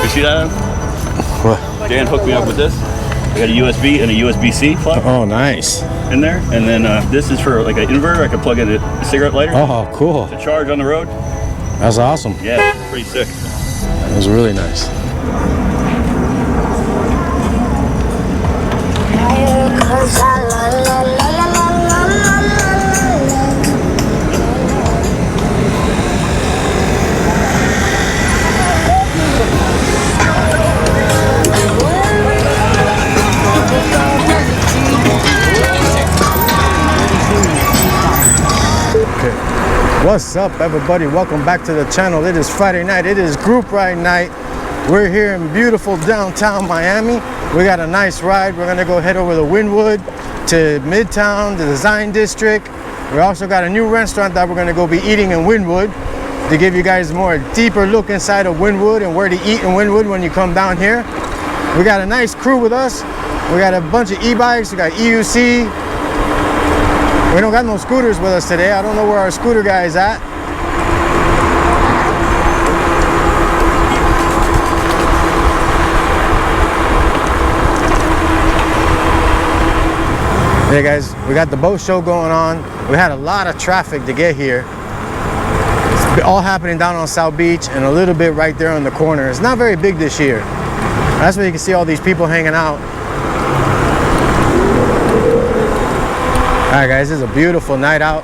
see that? What? Dan hooked me up with this. I got a USB and a USB-C plug. Oh, nice. In there, and then this is for like an inverter. I could plug in a cigarette lighter. Oh, cool. To charge on the road. That's awesome. Yeah, pretty sick. It was really nice. What's up, everybody? Welcome back to the channel. It is Friday night. It is group ride night. We're here in beautiful downtown Miami. We got a nice ride. We're gonna go head over to Wynwood, to Midtown, the Design District. We also got a new restaurant that we're gonna go be eating in Wynwood to give you guys more deeper look inside of Wynwood and where to eat in Wynwood when you come down here. We got a nice crew with us. We got a bunch of e-bikes. We got EUC. We don't got no scooters with us today. I don't know where our scooter guy is at. Hey guys, we got the boat show going on. We had a lot of traffic to get here. It's all happening down on South Beach and a little bit right there on the corner. It's not very big this year. That's where you can see all these people hanging out. Alright guys, it's a beautiful night out.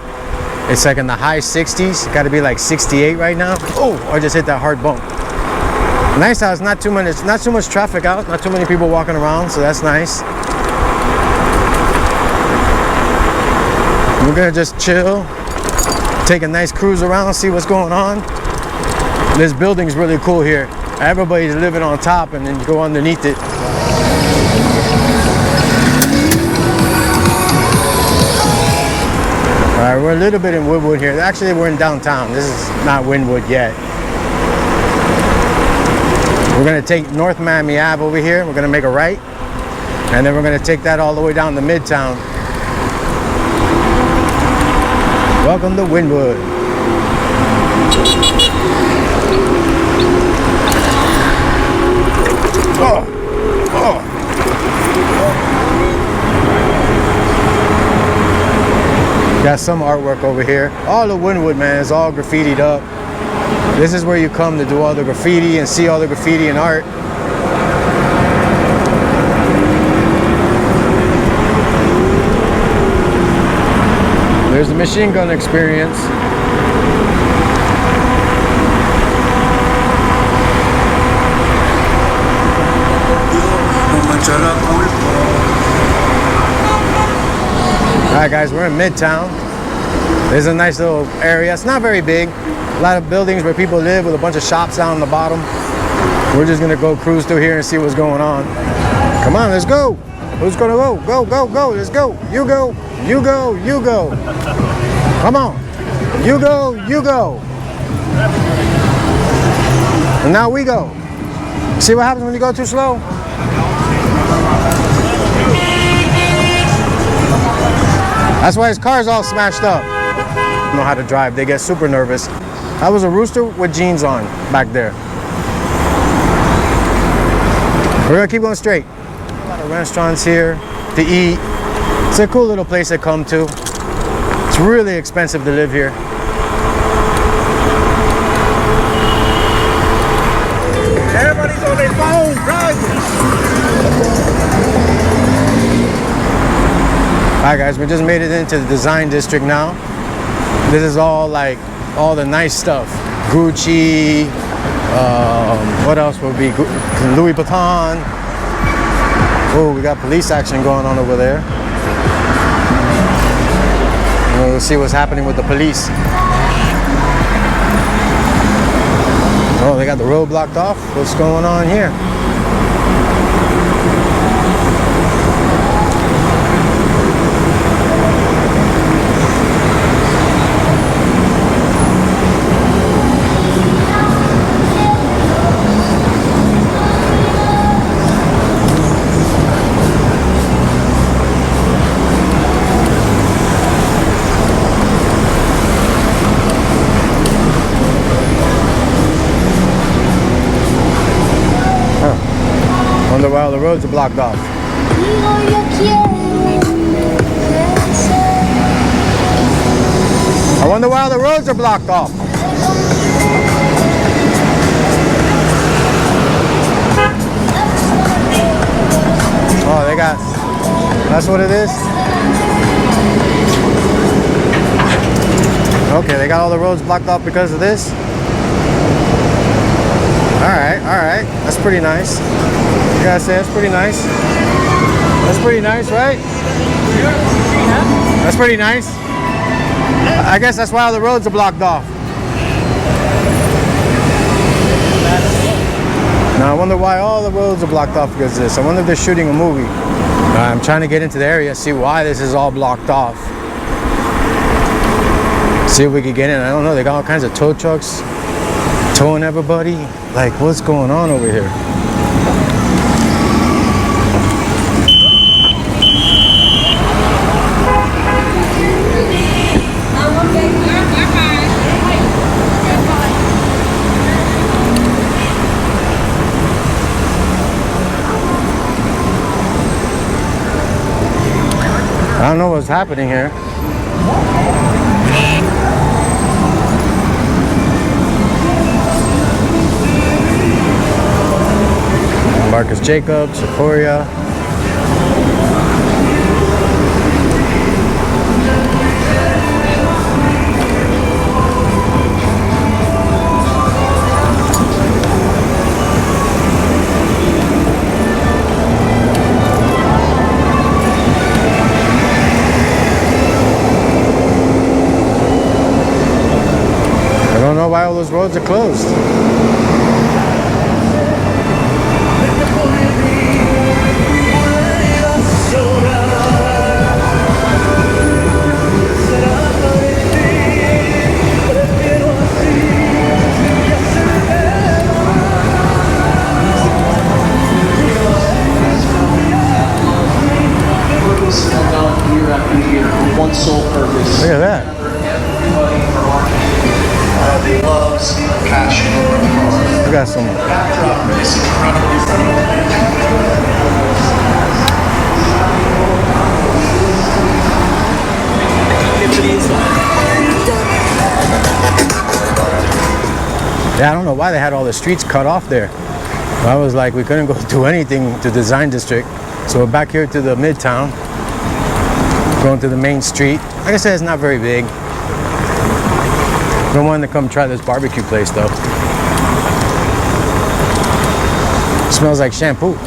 It's like in the high 60s. Got to be like 68 right now. Oh, I just hit that hard bump. Nice out. It's not too much traffic out. Not too many people walking around, so that's nice. We're gonna just chill, take a nice cruise around, see what's going on. This building's really cool here. Everybody's living on top and then you go underneath it. Alright, we're a little bit in Wynwood here. Actually, we're in downtown. This is not Wynwood yet. We're going to take North Miami Ave over here. We're going to make a right. And then we're going to take that all the way down to Midtown. Welcome to Wynwood. Oh. Got some artwork over here. All of Wynwood, man, is all graffitied up. This is where you come to do all the graffiti and see all the graffiti and art. There's the machine gun experience. Alright guys, we're in Midtown. There's a nice little area. It's not very big. A lot of buildings where people live with a bunch of shops down on the bottom. We're just gonna go cruise through here and see what's going on. Come on, let's go. Who's gonna go? Go, go, go, let's go. You go, you go, you go. Come on. You go, you go. And now we go. See what happens when you go too slow? That's why his car's all smashed up. Know how to drive. They get super nervous. I was a rooster with jeans on back there. We're gonna keep going straight. A lot of restaurants here to eat. It's a cool little place to come to. It's really expensive to live here. Everybody's on their phone driving. Alright guys, we just made it into the Design District now. This is all like all the nice stuff. Gucci, what else would be? Louis Vuitton. Oh, we got police action going on over there. We'll see what's happening with the police. Oh, they got the road blocked off. What's going on here? roads are blocked off. I wonder why all the roads are blocked off. Oh, they got, that's what it is? Okay, they got all the roads blocked off because of this. Alright, that's pretty nice. You gotta say, that's pretty nice. That's pretty nice, right? That's pretty nice. I guess that's why all the roads are blocked off. Now I wonder why all the roads are blocked off because of this. I wonder if they're shooting a movie. I'm trying to get into the area, see why this is all blocked off. See if we can get in. I don't know, they got all kinds of tow trucks towing everybody. Like, what's going on over here? I don't know what's happening here. Marcus Jacobs, Sequoia. I don't know why all those roads are closed. One sole purpose. Look at that. Everybody for art loves passion. We got some. Backdrop is incredible. Yeah, I don't know why they had all the streets cut off there. I was like, we couldn't go do anything to Design District. So we're back here to the Midtown. Going to the main street. Like I said, it's not very big. Don't want to come try this barbecue place though. Smells like shampoo.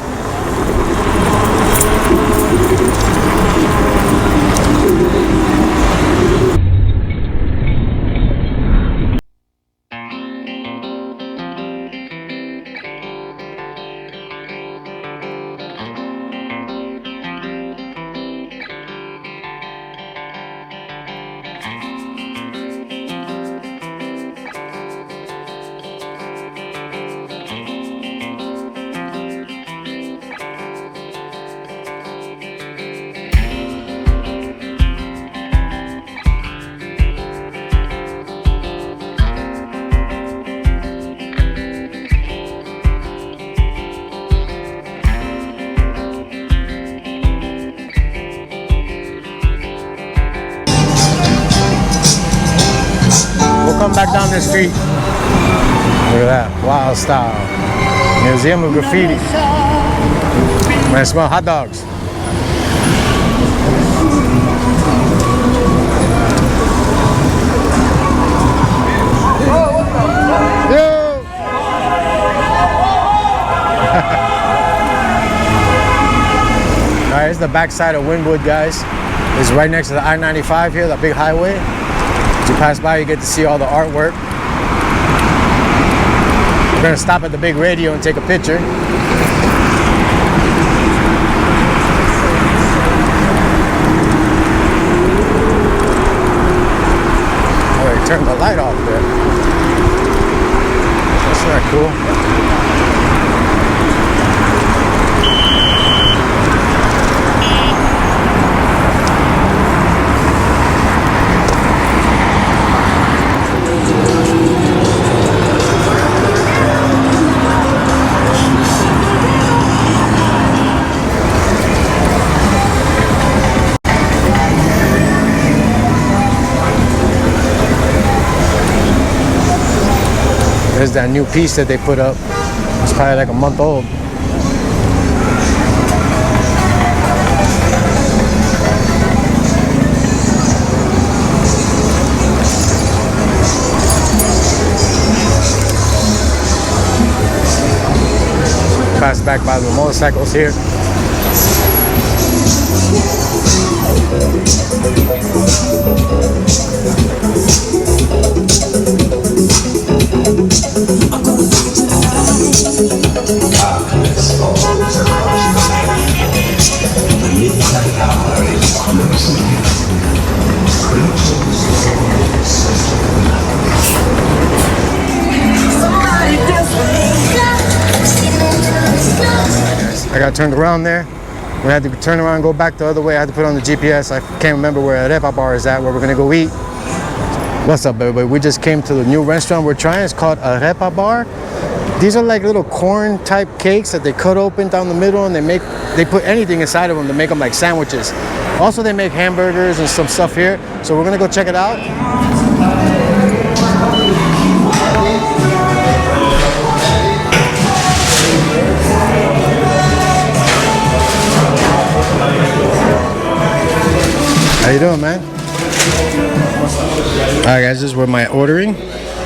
Come back down this street. Look at that, wild style. Museum of Graffiti. Man, I smell hot dogs. Yo! Alright, this is the backside of Wynwood, guys. It's right next to the I-95 here, the big highway. As you pass by, you get to see all the artwork. We're gonna stop at the big radio and take a picture. Oh, he turned the light off there. That's not cool. There's that new piece that they put up. It's probably like a month old. Pass back by the motorcycles here. I got turned around there. We had to turn around and go back the other way. I had to put on the GPS. I can't remember where Arepa Bar is at, where we're gonna go eat. What's up, everybody? We just came to the new restaurant we're trying. It's called Arepa Bar. These are like little corn type cakes that they cut open down the middle, and they put anything inside of them to make them like sandwiches. Also, they make hamburgers and some stuff here. So we're gonna go check it out. How you doing, man? Alright guys, this is where my ordering.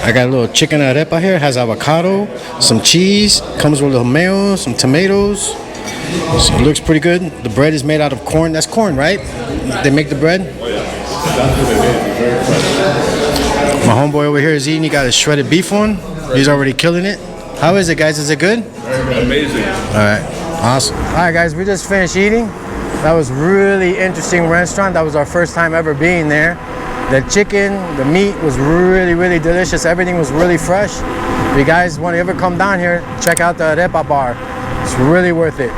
I got a little chicken arepa here. It has avocado, some cheese, comes with a little mayo, some tomatoes. So it looks pretty good. The bread is made out of corn. That's corn, right? They make the bread? My homeboy over here is eating. He got his shredded beef on. He's already killing it. How is it, guys? Is it good? Amazing. Alright, awesome. Alright guys, we just finished eating. That was really interesting restaurant. That was our first time ever being there. The chicken, the meat was really, really delicious. Everything was really fresh. If you guys want to ever come down here, check out the Arepa Bar. It's really worth it.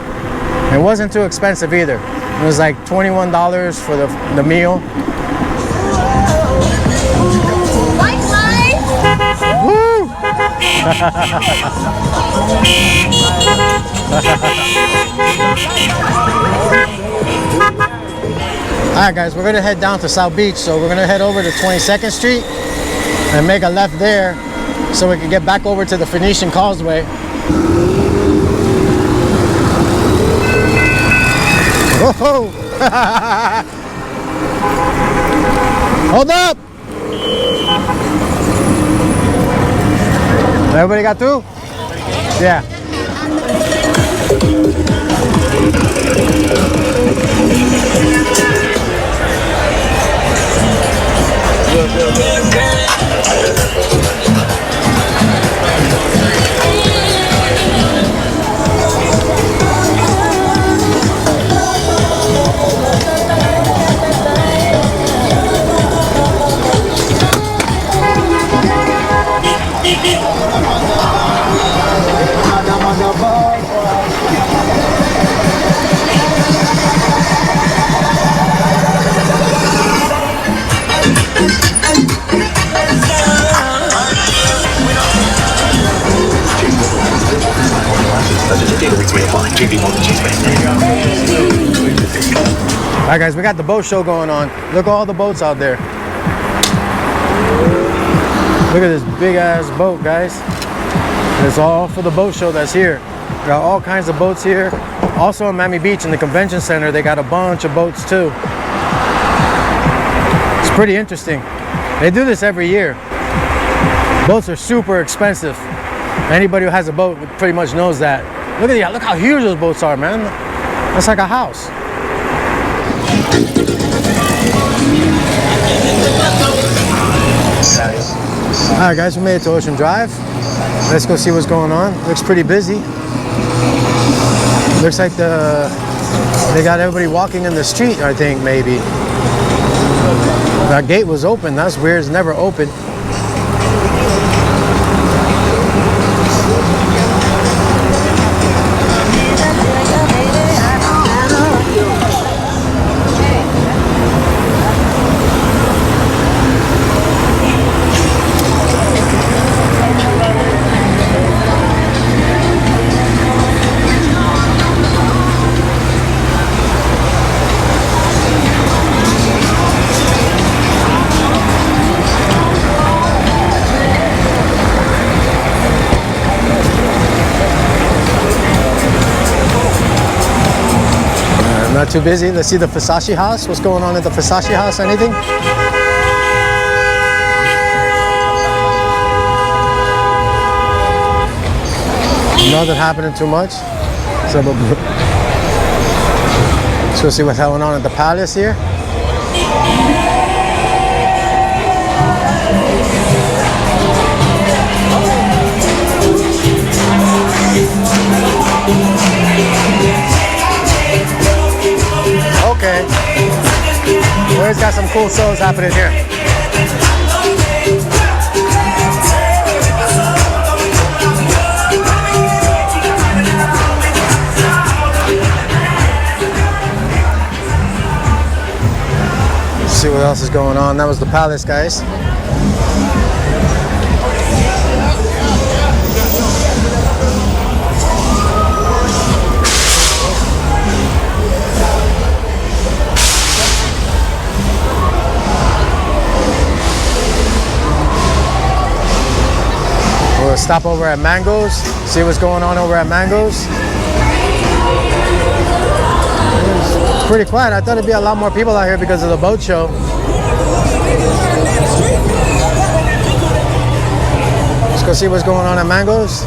It wasn't too expensive either. It was like $21 for the meal. Woo! Alright guys, we're gonna head down to South Beach, so we're gonna head over to 22nd Street and make a left there so we can get back over to the Phoenician Causeway. Whoa! Hold up! Everybody got through? Yeah. Alright guys, we got the boat show going on. Look at all the boats out there. Look at this big ass boat, guys. It's all for the boat show that's here. We got all kinds of boats here. Also in Miami Beach in the convention center, they got a bunch of boats too. It's pretty interesting. They do this every year. Boats are super expensive. Anybody who has a boat pretty much knows that. Look at that, look how huge those boats are, man. That's like a house. Alright guys, we made it to OceanDrive. Let's go see what's going on. Looks pretty busy. Looks like they got everybody walking in the street, I think, maybe. That gate was open. That's weird, it's never open. Not too busy. Let's see the Versace house. What's going on at the Versace house? Anything? Nothing happening too much. So let's go see what's going on at the palace here. Okay. We always got some cool shows happening here. Let's see what else is going on. That was the palace, guys. We'll stop over at Mango's, see what's going on over at Mango's. It's pretty quiet. I thought it'd be a lot more people out here because of the boat show. Let's go see what's going on at Mango's.